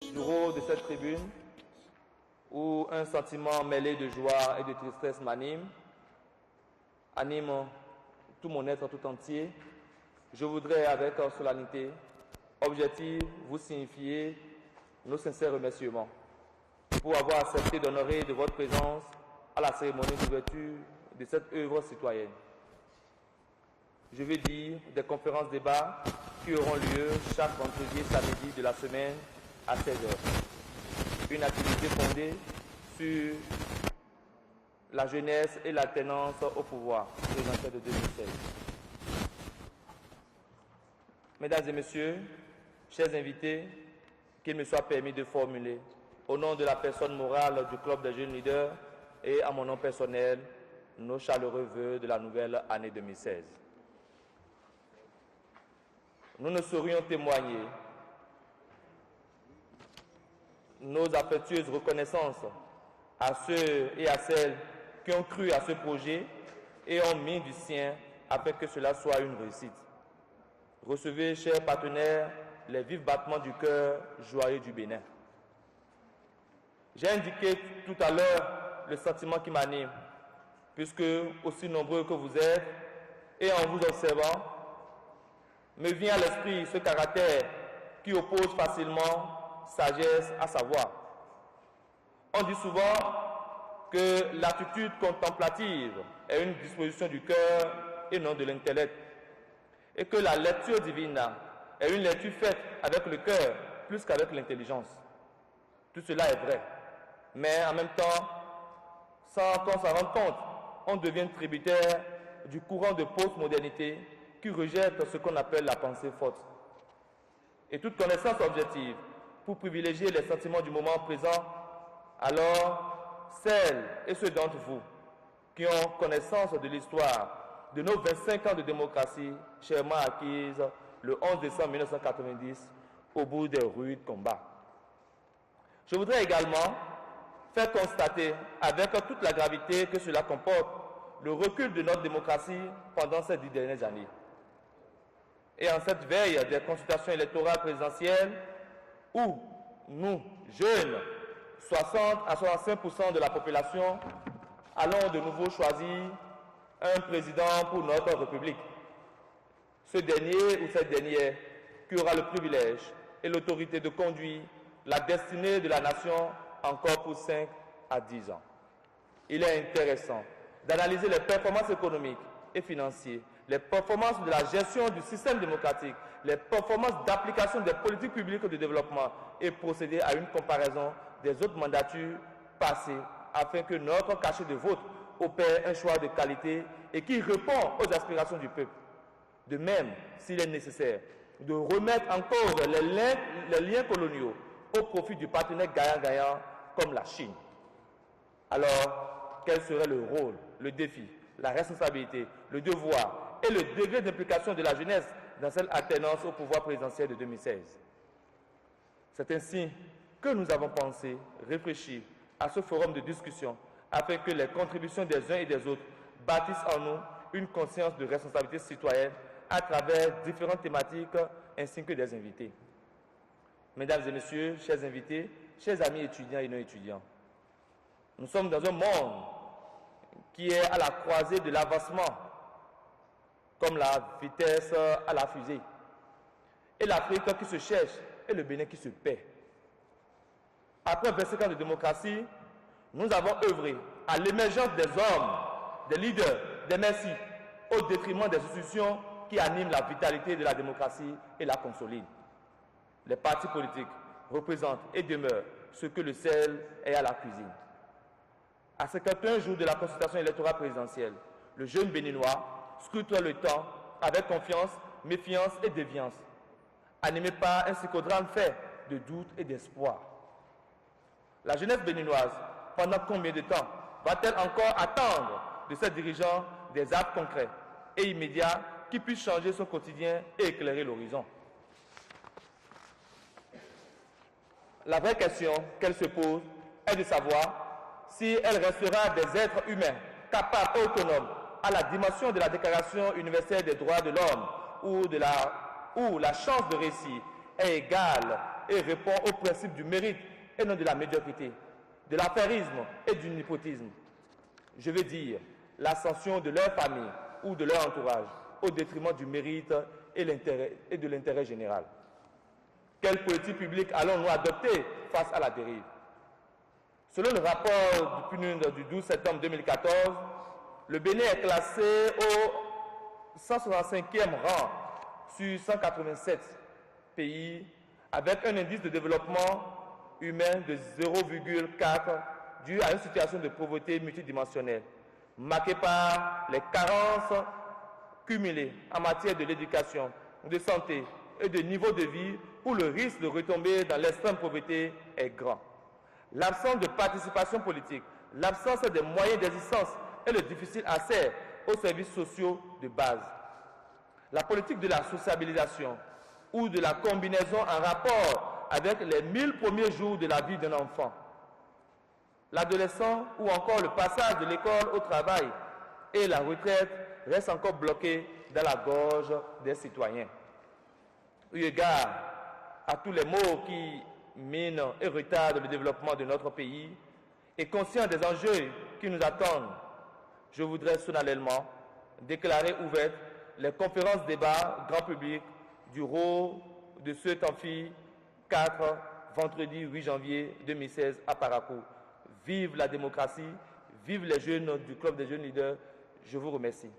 du haut de cette tribune, où un sentiment mêlé de joie et de tristesse m'anime, anime tout mon être tout entier, je voudrais avec solennité objective vous signifier nos sincères remerciements pour avoir accepté d'honorer de votre présence à la cérémonie d'ouverture de cette œuvre citoyenne. Je veux dire des conférences-débats qui auront lieu chaque vendredi et samedi de la semaine à 16h. Une activité fondée sur la jeunesse et l'alternance au pouvoir, présidentielle de 2016. Mesdames et messieurs, chers invités, qu'il me soit permis de formuler, au nom de la personne morale du Club des jeunes leaders et à mon nom personnel, nos chaleureux vœux de la nouvelle année 2016. Nous ne saurions témoigner nos affectueuses reconnaissances à ceux et à celles qui ont cru à ce projet et ont mis du sien afin que cela soit une réussite. Recevez, chers partenaires, les vifs battements du cœur joyeux du Bénin. J'ai indiqué tout à l'heure le sentiment qui m'anime, puisque aussi nombreux que vous êtes, et en vous observant, me vient à l'esprit ce caractère qui oppose facilement sagesse à savoir. On dit souvent que l'attitude contemplative est une disposition du cœur et non de l'intellect, et que la lecture divine est une lecture faite avec le cœur plus qu'avec l'intelligence. Tout cela est vrai, mais en même temps, sans qu'on s'en rende compte, on devient tributaire du courant de postmodernité qui rejette ce qu'on appelle la pensée forte. Et toute connaissance objective, pour privilégier les sentiments du moment présent, alors celles et ceux d'entre vous qui ont connaissance de l'histoire de nos 25 ans de démocratie chèrement acquise le 11 décembre 1990 au bout des rudes combats. Je voudrais également faire constater avec toute la gravité que cela comporte le recul de notre démocratie pendant ces 10 dernières années. Et en cette veille des consultations électorales présidentielles où nous, jeunes, 60 à 65% de la population, allons de nouveau choisir un président pour notre République. Ce dernier ou cette dernière qui aura le privilège et l'autorité de conduire la destinée de la nation encore pour 5 à 10 ans. Il est intéressant d'analyser les performances économiques et financières, les performances de la gestion du système démocratique, les performances d'application des politiques publiques de développement et procéder à une comparaison des autres mandatures passées afin que notre cachet de vote opère un choix de qualité et qui répond aux aspirations du peuple. De même, s'il est nécessaire de remettre en cause les liens coloniaux au profit du partenaire gagnant-gagnant comme la Chine. Alors, quel serait le rôle, le défi, la responsabilité, le devoir et le degré d'implication de la jeunesse dans cette alternance au pouvoir présidentiel de 2016? C'est ainsi que nous avons pensé, réfléchi à ce forum de discussion afin que les contributions des uns et des autres bâtissent en nous une conscience de responsabilité citoyenne à travers différentes thématiques ainsi que des invités. Mesdames et messieurs, chers invités, chers amis étudiants et non étudiants, nous sommes dans un monde qui est à la croisée de l'avancement, comme la vitesse à la fusée. Et l'Afrique qui se cherche et le Bénin qui se paie. Après 25 ans de démocratie, nous avons œuvré à l'émergence des hommes, des leaders, des messies, au détriment des institutions qui animent la vitalité de la démocratie et la consolident. Les partis politiques représentent et demeurent ce que le sel est à la cuisine. À 51 jours de la consultation électorale présidentielle, le jeune béninois scrute le temps avec confiance, méfiance et déviance, animé par un psychodrame fait de doute et d'espoir. La jeunesse béninoise, pendant combien de temps va-t-elle encore attendre de ses dirigeants des actes concrets et immédiats qui puissent changer son quotidien et éclairer l'horizon? La vraie question qu'elle se pose est de savoir si elle restera des êtres humains capables et autonomes à la dimension de la Déclaration universelle des droits de l'homme ou la chance de réussir est égale et répond au principe du mérite et non de la médiocrité, de l'affairisme et du népotisme. Je veux dire l'ascension de leur famille ou de leur entourage au détriment du mérite et de l'intérêt général. Quelle politique publique allons-nous adopter face à la dérive? Selon le rapport du PNUD du 12 septembre 2014, le Bénin est classé au 165e rang sur 187 pays avec un indice de développement humain de 0,4 dû à une situation de pauvreté multidimensionnelle, marquée par les carences cumulées en matière de l'éducation, de santé et de niveau de vie où le risque de retomber dans l'extrême pauvreté est grand. L'absence de participation politique, l'absence des moyens d'existence et le difficile accès aux services sociaux de base. La politique de la sociabilisation ou de la combinaison en rapport avec les 1000 premiers jours de la vie d'un enfant. L'adolescent ou encore le passage de l'école au travail et la retraite restent encore bloqués dans la gorge des citoyens. Eu égard à tous les maux qui minent et retardent le développement de notre pays et conscient des enjeux qui nous attendent, je voudrais solennellement déclarer ouvertes les conférences débats grand public du rôle de cet amphi 4, vendredi 8 janvier 2016 à Parakou. Vive la démocratie, vive les jeunes du Club des jeunes leaders. Je vous remercie.